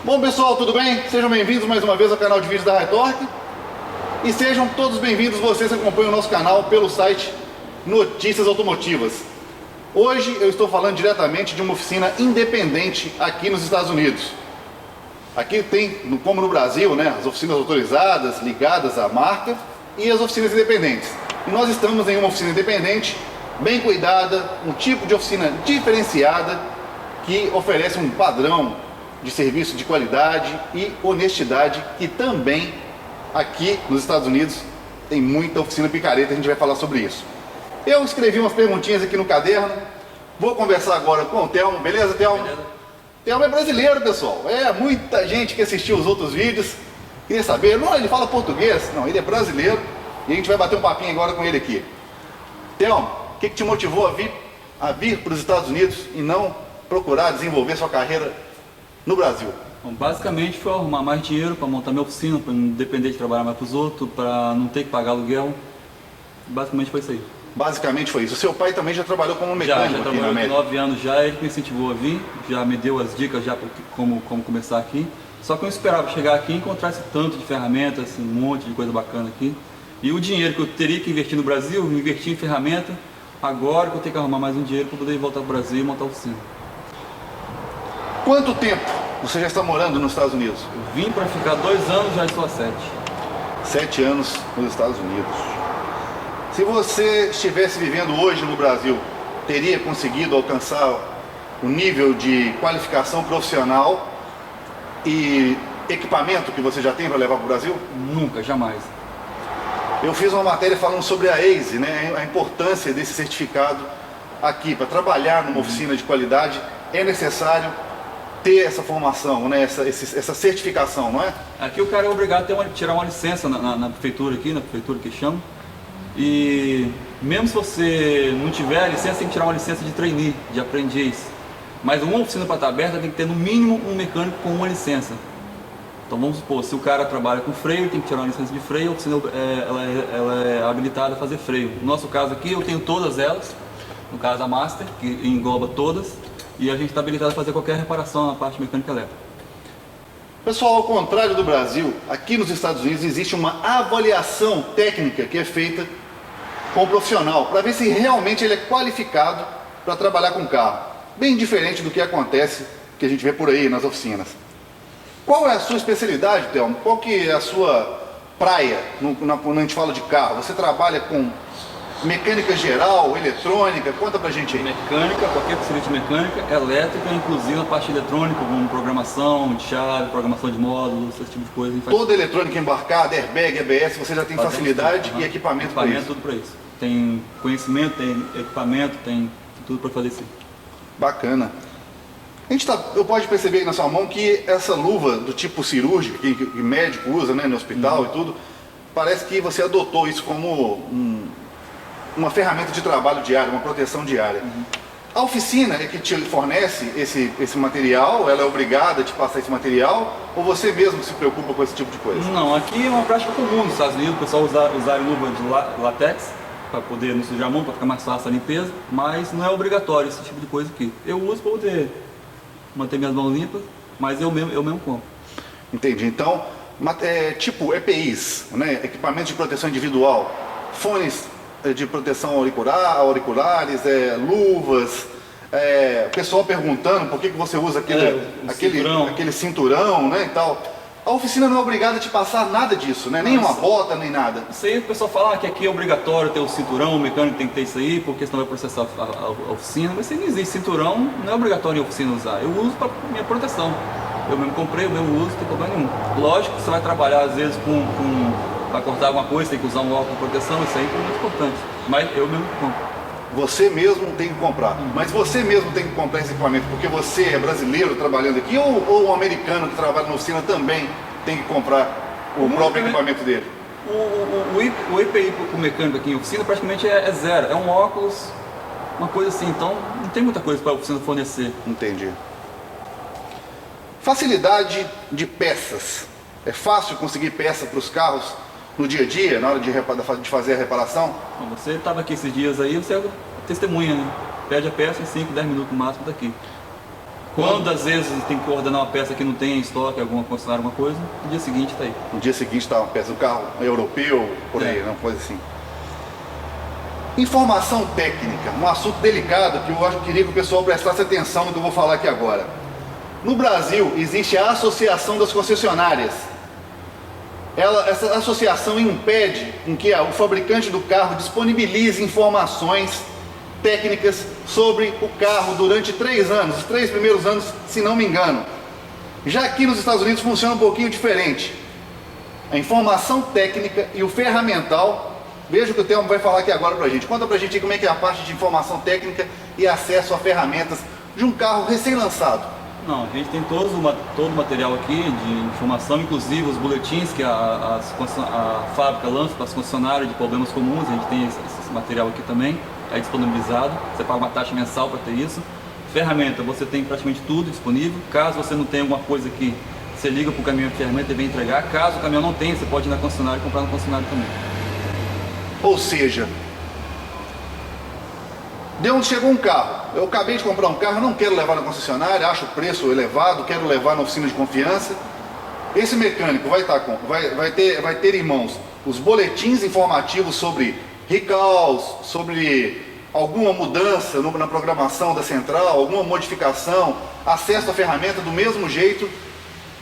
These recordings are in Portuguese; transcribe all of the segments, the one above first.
Bom pessoal, tudo bem? Sejam bem-vindos mais uma vez ao canal de vídeos da Hi-Torque. E sejam todos bem-vindos vocês que acompanham o nosso canal pelo site Notícias Automotivas. Hoje eu estou falando diretamente de uma oficina independente aqui nos Estados Unidos. Aqui tem, como no Brasil, né, as oficinas autorizadas, ligadas à marca e as oficinas independentes. E nós estamos em uma oficina independente, bem cuidada, um tipo de oficina diferenciada que oferece um padrão de serviço de qualidade e honestidade que também aqui nos Estados Unidos tem muita oficina picareta, a gente vai falar sobre isso. Eu escrevi umas perguntinhas aqui no caderno, vou conversar agora com o Thelmo, beleza, Thelmo? Beleza. Thelmo é brasileiro, pessoal, muita gente que assistiu os outros vídeos queria saber, não, ele fala português, não, ele é brasileiro e a gente vai bater um papinho agora com ele aqui. Thelmo, o que te motivou a vir para os Estados Unidos e não procurar desenvolver sua carreira no Brasil? Bom, basicamente foi arrumar mais dinheiro para montar minha oficina, para não depender de trabalhar mais para os outros, para não ter que pagar aluguel. Basicamente foi isso aí. Basicamente foi isso. O seu pai também já trabalhou como mecânico Já aqui na trabalhou América? 9 anos já, ele me incentivou a vir, já me deu as dicas já como começar aqui. Só que eu esperava chegar aqui e encontrar esse tanto de ferramentas, um monte de coisa bacana aqui. E o dinheiro que eu teria que investir no Brasil, eu investi em ferramenta. Agora que eu tenho que arrumar mais um dinheiro para poder voltar para o Brasil e montar a oficina. Quanto tempo você já está morando nos Estados Unidos? Eu vim para ficar 2 anos, já estou há 7. 7 anos nos Estados Unidos. Se você estivesse vivendo hoje no Brasil, teria conseguido alcançar o nível de qualificação profissional e equipamento que você já tem para levar para o Brasil? Nunca, jamais. Eu fiz uma matéria falando sobre a ACE, né, a importância desse certificado aqui. Para trabalhar numa oficina de qualidade é necessário ter essa formação, né, essa certificação, não é? Aqui o cara é obrigado a tirar uma licença na prefeitura aqui, na prefeitura que chama. E mesmo se você não tiver a licença, tem que tirar uma licença de trainee, de aprendiz. Mas uma oficina para estar aberta tem que ter no mínimo um mecânico com uma licença. Então vamos supor, se o cara trabalha com freio, tem que tirar uma licença de freio, a oficina ela é habilitada a fazer freio. No nosso caso aqui, eu tenho todas elas, no caso a Master, que engloba todas, e a gente está habilitado a fazer qualquer reparação na parte mecânica elétrica. Pessoal, ao contrário do Brasil, aqui nos Estados Unidos existe uma avaliação técnica que é feita com o profissional, para ver se realmente ele é qualificado para trabalhar com carro. Bem diferente do que acontece, que a gente vê por aí nas oficinas. Qual é a sua especialidade, Thelmo? Qual que é a sua praia quando a gente fala de carro? Você trabalha com mecânica geral, eletrônica? Conta pra gente aí. Mecânica, qualquer serviço de mecânica, elétrica, inclusive a parte eletrônica, como programação de chave, programação de módulos, esse tipo de coisa. Toda eletrônica embarcada, airbag, ABS, você já tem facilidade e equipamento para isso? Tudo para isso. Tem conhecimento, tem equipamento, tem tudo para fazer isso. Bacana. Eu posso perceber aí na sua mão que essa luva do tipo cirúrgico, que médico usa, né, no hospital e tudo, parece que você adotou isso como uma ferramenta de trabalho diário, uma proteção diária. A oficina é que te fornece esse material, ela é obrigada a te passar esse material, ou você mesmo se preocupa com esse tipo de coisa? Não, aqui é uma prática comum nos Estados Unidos, o pessoal usar luva de látex, para poder não sujar a mão, para ficar mais fácil a limpeza, mas não é obrigatório esse tipo de coisa aqui. Eu uso para poder manter minhas mãos limpas, mas eu mesmo compro. Entendi. Então, tipo EPIs, né? Equipamento de proteção individual, fones de proteção auriculares, luvas, o pessoal perguntando por que você usa aquele cinturão, né, e tal. A oficina não é obrigada a te passar nada disso, né? Nem uma bota, nem nada. Isso aí o pessoal fala que aqui é obrigatório ter o cinturão, o mecânico tem que ter isso aí, porque senão vai processar a oficina. Mas se não existe cinturão, não é obrigatório a oficina usar. Eu uso para minha proteção. Eu mesmo comprei, eu mesmo uso, não tem problema nenhum. Lógico que você vai trabalhar às vezes para cortar alguma coisa, tem que usar um óculos de proteção, isso aí é muito importante. Mas eu mesmo compro. Você mesmo tem que comprar. Mas você mesmo tem que comprar esse equipamento porque você é brasileiro trabalhando aqui ou um americano que trabalha na oficina também tem que comprar o próprio equipamento dele? O EPI para o mecânico aqui em oficina praticamente é zero. É um óculos, uma coisa assim. Então não tem muita coisa para a oficina fornecer. Entendi. Facilidade de peças. É fácil conseguir peça para os carros no dia a dia, na hora de fazer a reparação? Bom, você estava aqui esses dias aí, você é testemunha, né? Pede a peça em 5, 10 minutos no máximo daqui. Quando às vezes tem que ordenar uma peça que não tem em estoque, alguma concessionária, alguma coisa, no dia seguinte está aí. No dia seguinte está uma peça do carro europeu, por aí, uma coisa assim. Informação técnica, um assunto delicado que eu queria que o pessoal prestasse atenção no que eu vou falar aqui agora. No Brasil existe a Associação das Concessionárias. Essa associação impede que o fabricante do carro disponibilize informações técnicas sobre o carro durante 3 anos, os 3 primeiros anos, se não me engano. Já aqui nos Estados Unidos funciona um pouquinho diferente. A informação técnica e o ferramental. Veja o que o Thelmo vai falar aqui agora pra gente. Conta pra gente como é que é a parte de informação técnica e acesso a ferramentas de um carro recém-lançado. Não, a gente tem todo o material aqui de informação, inclusive os boletins que a fábrica lança para as concessionárias de problemas comuns. A gente tem esse material aqui também, é disponibilizado. Você paga uma taxa mensal para ter isso. Ferramenta, você tem praticamente tudo disponível. Caso você não tenha alguma coisa aqui, você liga para o caminhão de ferramenta e vem entregar. Caso o caminhão não tenha, você pode ir na concessionária e comprar no concessionário também. Ou seja, de onde chegou um carro, eu acabei de comprar um carro, não quero levar na concessionária, acho o preço elevado, quero levar na oficina de confiança. Esse mecânico vai ter em mãos os boletins informativos sobre recalls, sobre alguma mudança na programação da central, alguma modificação, acesso à ferramenta do mesmo jeito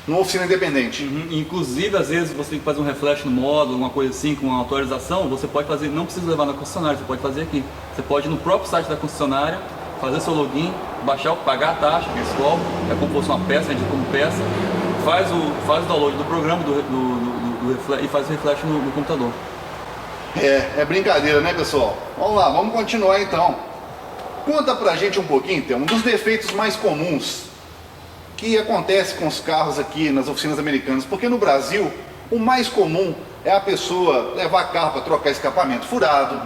numa oficina independente. Inclusive, às vezes você tem que fazer um refresh no módulo, alguma coisa assim, com uma atualização, você pode fazer, não precisa levar na concessionária, você pode fazer aqui. Você pode ir no próprio site da concessionária, fazer seu login, pagar a taxa que eles cobram, é como se fosse uma peça, a gente como peça, faz o download do programa e faz o refresh no computador. É brincadeira, né, pessoal? Vamos lá, vamos continuar então. Conta pra gente um pouquinho, então, um dos defeitos mais comuns que acontece com os carros aqui nas oficinas americanas, porque no Brasil o mais comum é a pessoa levar carro para trocar escapamento furado,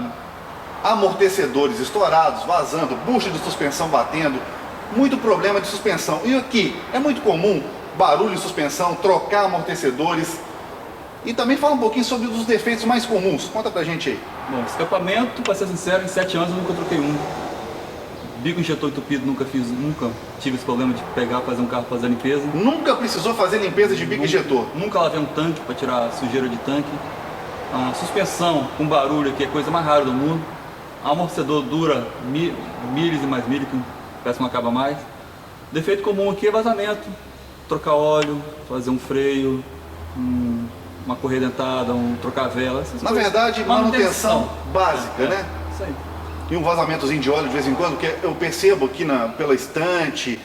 amortecedores estourados, vazando, bucha de suspensão batendo, muito problema de suspensão. E aqui é muito comum barulho de suspensão, trocar amortecedores. E também fala um pouquinho sobre os defeitos mais comuns. Conta pra gente aí. Bom, escapamento, para ser sincero, em 7 anos eu nunca troquei um. Bico injetor entupido, nunca tive esse problema de pegar, fazer um carro, fazer a limpeza. Nunca precisou fazer limpeza de bico injetor? Nunca lavei um tanque para tirar sujeira de tanque. Suspensão com barulho aqui é a coisa mais rara do mundo. Amortecedor dura milhas e mais milhas, que parece que não acaba mais. Defeito comum aqui é vazamento, trocar óleo, fazer um freio, uma correia dentada, trocar vela, essas Na coisas. verdade, manutenção básica, né? Isso aí. E um vazamentozinho de óleo de vez em quando, que eu percebo aqui pela estante,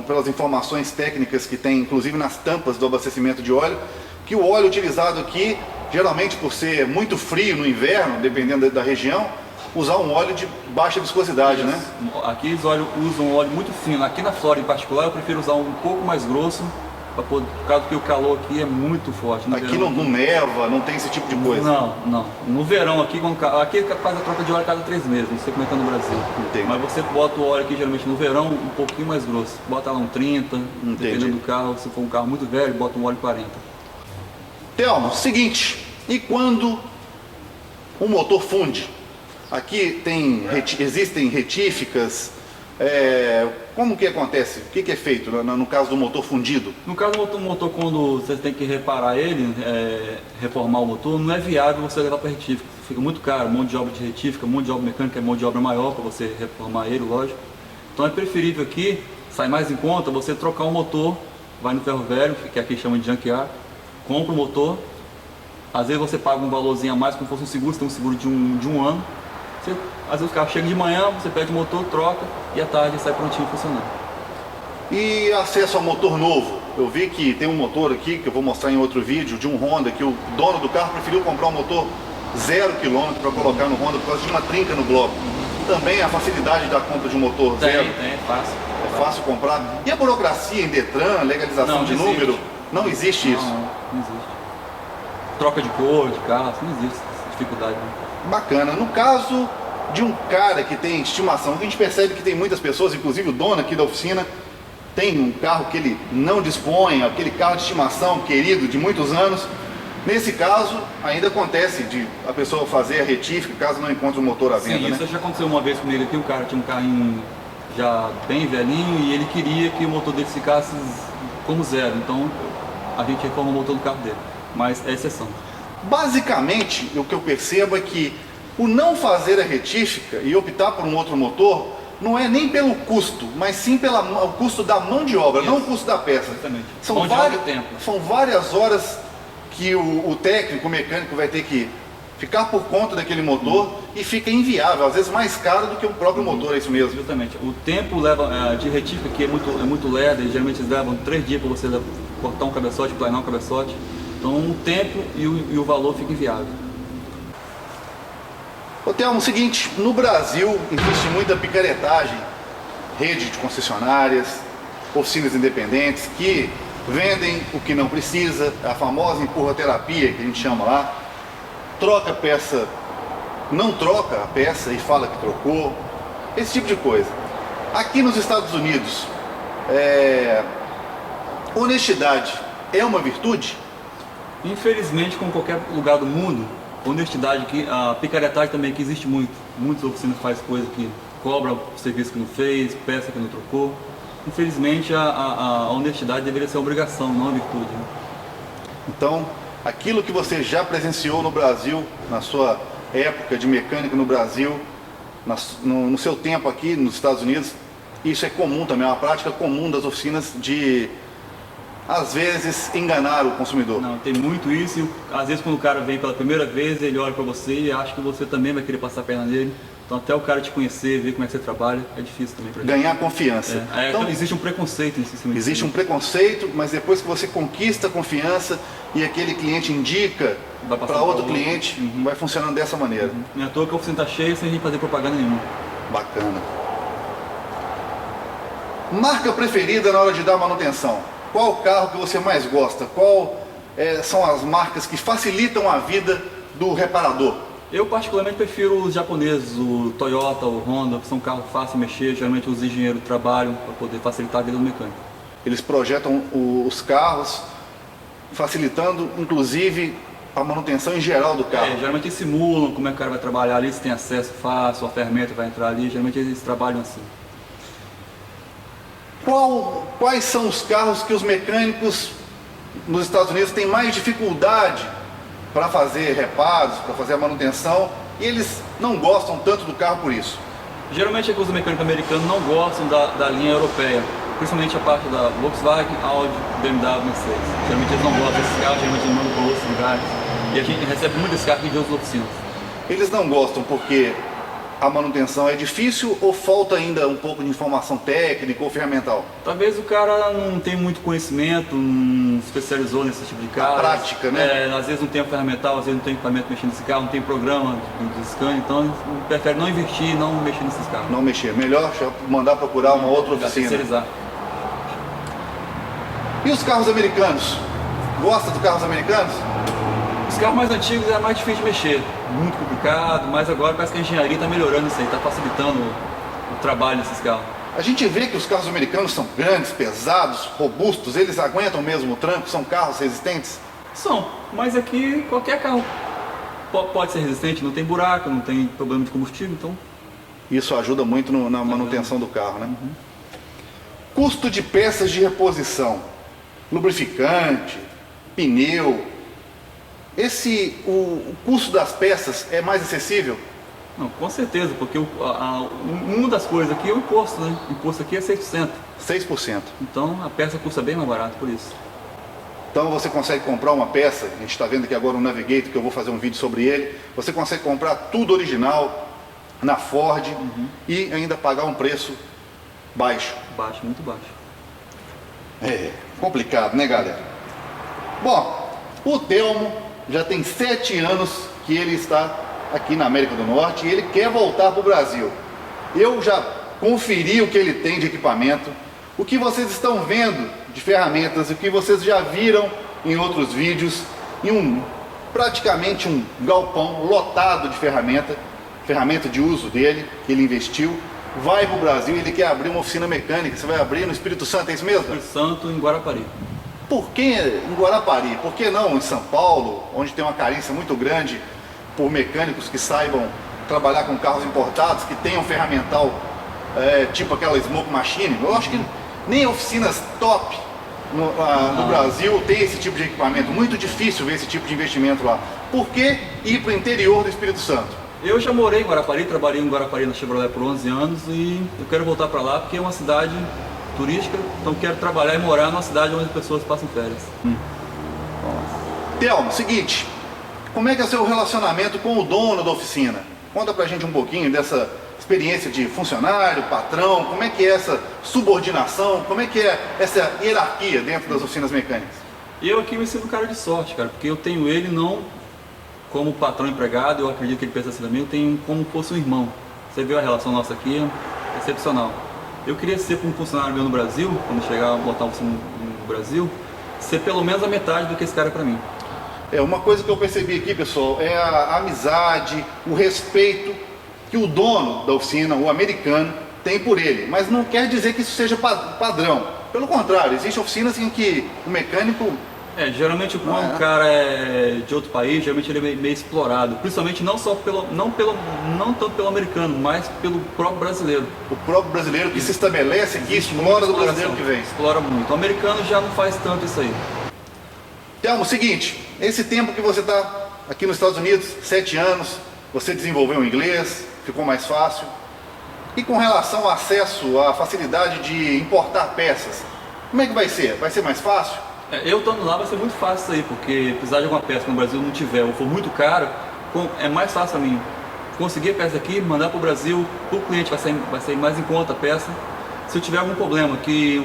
pelas informações técnicas que tem, inclusive nas tampas do abastecimento de óleo, que o óleo utilizado aqui, geralmente por ser muito frio no inverno, dependendo da região, usar um óleo de baixa viscosidade, né? Aqui eles usam óleo muito fino. Aqui na Flórida em particular eu prefiro usar um pouco mais grosso, por causa que o calor aqui é muito forte. Aqui não neva, não tem esse tipo de coisa? Não. No verão aqui faz a troca de óleo a cada 3 meses, não sei como é que é no Brasil. Entendi. Mas você bota o óleo aqui geralmente no verão um pouquinho mais grosso. Bota lá um 30, dependendo do carro. Se for um carro muito velho, bota um óleo 40. Thelmo, seguinte, e quando o motor funde? Aqui existem retíficas, como que acontece? O que é feito no caso do motor fundido? No caso do motor, quando você tem que reparar ele, reformar o motor, não é viável você levar para retífica. Fica muito caro, mão de obra de retífica, mão de obra mecânica é mão de obra maior para você reformar ele, lógico. Então é preferível aqui, sai mais em conta, você trocar o motor, vai no ferro velho, que aqui chama de junkyard, compra o motor, às vezes você paga um valorzinho a mais, como se fosse um seguro, você tem um seguro de um ano. Às vezes o carro chega de manhã, você pede o motor, troca e à tarde sai prontinho funcionando. E acesso ao motor novo? Eu vi que tem um motor aqui, que eu vou mostrar em outro vídeo, de um Honda, que o dono do carro preferiu comprar um motor 0 km para colocar no Honda por causa de uma trinca no bloco. Também a facilidade da compra de um motor zero? É fácil. É fácil comprar. E a burocracia em Detran, legalização de número? Não existe isso? Não existe. Troca de cor, de carro, não existe essa dificuldade. Bacana. No caso de um cara que tem estimação, a gente percebe que tem muitas pessoas, inclusive o dono aqui da oficina, tem um carro que ele não dispõe, aquele carro de estimação querido de muitos anos. Nesse caso, ainda acontece de a pessoa fazer a retífica caso não encontre o motor à venda, Sim, isso já aconteceu uma vez comigo aqui, o cara tinha um carrinho já bem velhinho, e ele queria que o motor dele ficasse como zero, então a gente reforma o motor do carro dele, mas é exceção. Basicamente, o que eu percebo é que o não fazer a retífica e optar por um outro motor não é nem pelo custo, mas sim pelo custo da mão de obra, Isso. não o custo da peça. Exatamente. São, Mão de obra e tempo. são várias horas que o técnico, o mecânico vai ter que ficar por conta daquele motor e fica inviável, às vezes mais caro do que o próprio motor, é isso mesmo. Justamente. O tempo de retífica aqui é muito lerdo, e geralmente eles levam 3 dias para você cortar um cabeçote, planar um cabeçote. Então o tempo e o valor fica inviável. Ô Thelmo, o seguinte, no Brasil existe muita picaretagem, rede de concessionárias, oficinas independentes que vendem o que não precisa, a famosa empurra-terapia que a gente chama lá, troca a peça, não troca a peça e fala que trocou, esse tipo de coisa. Aqui nos Estados Unidos, honestidade é uma virtude? Infelizmente, como qualquer lugar do mundo, honestidade, a picaretagem também que existe muito. Muitas oficinas fazem coisa que cobra o serviço que não fez, peça que não trocou. Infelizmente, a honestidade deveria ser uma obrigação, não uma virtude. Né? Então, aquilo que você já presenciou no Brasil, na sua época de mecânica no Brasil, no seu tempo aqui nos Estados Unidos, isso é comum também, é uma prática comum das oficinas de, às vezes, enganar o consumidor. Não, tem muito isso, e às vezes quando o cara vem pela primeira vez, ele olha para você e acha que você também vai querer passar a perna nele. Então até o cara te conhecer, ver como é que você trabalha, é difícil também pra gente. Ganhar confiança. Então, existe um preconceito nesse sistema. Existe um preconceito, mas depois que você conquista a confiança e aquele cliente indica para outro cliente, vai funcionando dessa maneira. Não é à toa que a oficina está cheia sem a gente fazer propaganda nenhuma. Bacana. Marca preferida na hora de dar manutenção? Qual o carro que você mais gosta? Qual são as marcas que facilitam a vida do reparador? Eu particularmente prefiro os japoneses, o Toyota, o Honda, que são carros fáceis de mexer, geralmente os engenheiros trabalham para poder facilitar a vida do mecânico. Eles projetam os carros, facilitando inclusive a manutenção em geral do carro. Geralmente eles simulam como é que o cara vai trabalhar ali, se tem acesso fácil, a ferramenta vai entrar ali, geralmente eles trabalham assim. Quais são os carros que os mecânicos nos Estados Unidos têm mais dificuldade para fazer reparos, para fazer a manutenção, e eles não gostam tanto do carro por isso? Geralmente é que os mecânicos americanos não gostam da linha europeia, principalmente a parte da Volkswagen, Audi, BMW, Mercedes. Geralmente eles não gostam desses carros, geralmente eles mandam para outros lugares, e a gente recebe muito esse carro aqui de outras oficinas. Eles não gostam porque a manutenção é difícil ou falta ainda um pouco de informação técnica ou ferramental? Talvez o cara não tenha muito conhecimento, não se especializou nesse tipo de carro. A prática, né? Às vezes não tem ferramental, às vezes não tem equipamento mexendo nesse carro, não tem programa de scan, então ele prefere não investir, não mexer nesses carros. Não mexer, melhor mandar procurar uma outra oficina. Terceirizar. E os carros americanos? Gosta dos carros americanos? Os carros mais antigos é mais difícil de mexer, muito complicado, mas agora parece que a engenharia está melhorando isso aí, está facilitando o trabalho desses carros. A gente vê que os carros americanos são grandes, pesados, robustos, eles aguentam mesmo o tranco, são carros resistentes? São, mas aqui qualquer carro pode ser resistente, não tem buraco, não tem problema de combustível, então... Isso ajuda muito na manutenção do carro, né? Custo de peças de reposição, lubrificante, pneu... O custo das peças é mais acessível? Não, com certeza, porque uma das coisas aqui é o imposto, né? O imposto aqui é 6%. 6%. Então a peça custa bem mais barato por isso. Então você consegue comprar uma peça, a gente está vendo aqui agora um Navigator, que eu vou fazer um vídeo sobre ele, você consegue comprar tudo original na Ford e ainda pagar um preço baixo. Baixo, muito baixo. É complicado, né, galera? Bom, o Thelmo já tem 7 anos que ele está aqui na América do Norte e ele quer voltar para o Brasil. Eu já conferi o que ele tem de equipamento, o que vocês estão vendo de ferramentas, o que vocês já viram em outros vídeos, em praticamente um galpão lotado de ferramenta de uso dele, que ele investiu. Vai para o Brasil e ele quer abrir uma oficina mecânica. Você vai abrir no Espírito Santo, é isso mesmo? Espírito Santo, em Guarapari. Por que em Guarapari? Por que não em São Paulo, onde tem uma carência muito grande por mecânicos que saibam trabalhar com carros importados, que tenham ferramental tipo aquela Smoke Machine. Eu acho que nem oficinas top no Brasil tem esse tipo de equipamento. Muito difícil ver esse tipo de investimento lá. Por que ir para o interior do Espírito Santo? Eu já morei em Guarapari, trabalhei em Guarapari na Chevrolet por 11 anos e eu quero voltar para lá porque é uma cidade turística, então quero trabalhar e morar numa cidade onde as pessoas passam férias. Telmo, seguinte, como é que é o seu relacionamento com o dono da oficina? Conta pra gente um pouquinho dessa experiência de funcionário, patrão, como é que é essa subordinação, como é que é essa hierarquia dentro das oficinas mecânicas? Eu aqui me sinto um cara de sorte, cara, porque eu tenho ele não como patrão empregado, eu acredito que ele pensa assim também, eu tenho como fosse um irmão. Você viu a relação nossa aqui, é excepcional. Eu queria ser como funcionário meu no Brasil, quando chegar a botar a oficina no Brasil, ser pelo menos a metade do que esse cara é pra mim. Uma coisa que eu percebi aqui, pessoal, é a amizade, o respeito que o dono da oficina, o americano, tem por ele. Mas não quer dizer que isso seja padrão. Pelo contrário, existem oficinas em que o mecânico... Geralmente quando o cara é de outro país, geralmente ele é meio explorado. Principalmente não tanto pelo americano, mas pelo próprio brasileiro. O próprio brasileiro que se estabelece aqui, explora do brasileiro que vem. Explora muito. O americano já não faz tanto isso aí. Telmo, seguinte, esse tempo que você está aqui nos Estados Unidos, 7 anos, você desenvolveu o inglês, ficou mais fácil. E com relação ao acesso, à facilidade de importar peças, como é que vai ser? Vai ser mais fácil? Eu estando lá vai ser muito fácil isso aí, porque precisar de alguma peça que no Brasil não tiver ou for muito caro, é mais fácil para mim conseguir a peça aqui, mandar para o Brasil, para o cliente vai sair mais em conta a peça. Se eu tiver algum problema,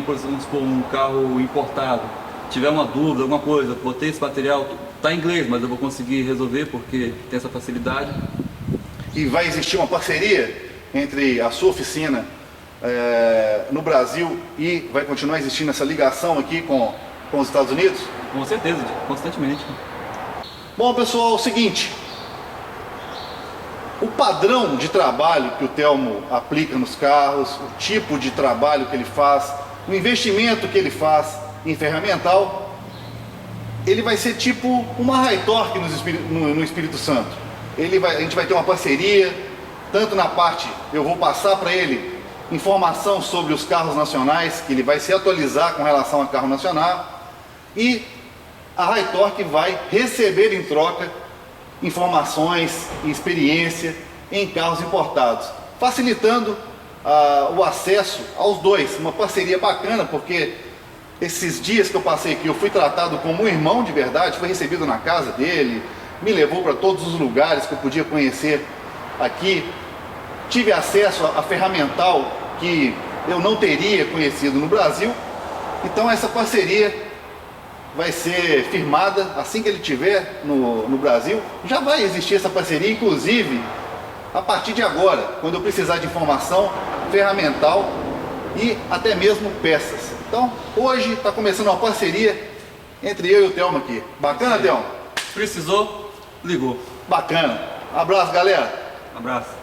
vamos supor, um carro importado, tiver uma dúvida, alguma coisa, botei esse material, está em inglês, mas eu vou conseguir resolver porque tem essa facilidade. E vai existir uma parceria entre a sua oficina no Brasil e vai continuar existindo essa ligação aqui com os Estados Unidos? Com certeza, constantemente. Bom, pessoal, é o seguinte, o padrão de trabalho que o Telmo aplica nos carros, o tipo de trabalho que ele faz, o investimento que ele faz em ferramental, ele vai ser tipo uma High Torque no Espírito Santo. A gente vai ter uma parceria, tanto na parte, eu vou passar para ele informação sobre os carros nacionais, que ele vai se atualizar com relação ao carro nacional, e a High Torque vai receber em troca informações e experiência em carros importados, facilitando o acesso aos dois. Uma parceria bacana, porque esses dias que eu passei aqui, eu fui tratado como um irmão de verdade, fui recebido na casa dele, me levou para todos os lugares que eu podia conhecer aqui, tive acesso a ferramental que eu não teria conhecido no Brasil. Então essa parceria vai ser firmada assim que ele estiver no Brasil. Já vai existir essa parceria, inclusive a partir de agora, quando eu precisar de informação ferramental e até mesmo peças. Então hoje está começando uma parceria entre eu e o Telmo aqui. Bacana, Telmo? Precisou, ligou. Bacana. Abraço, galera. Abraço.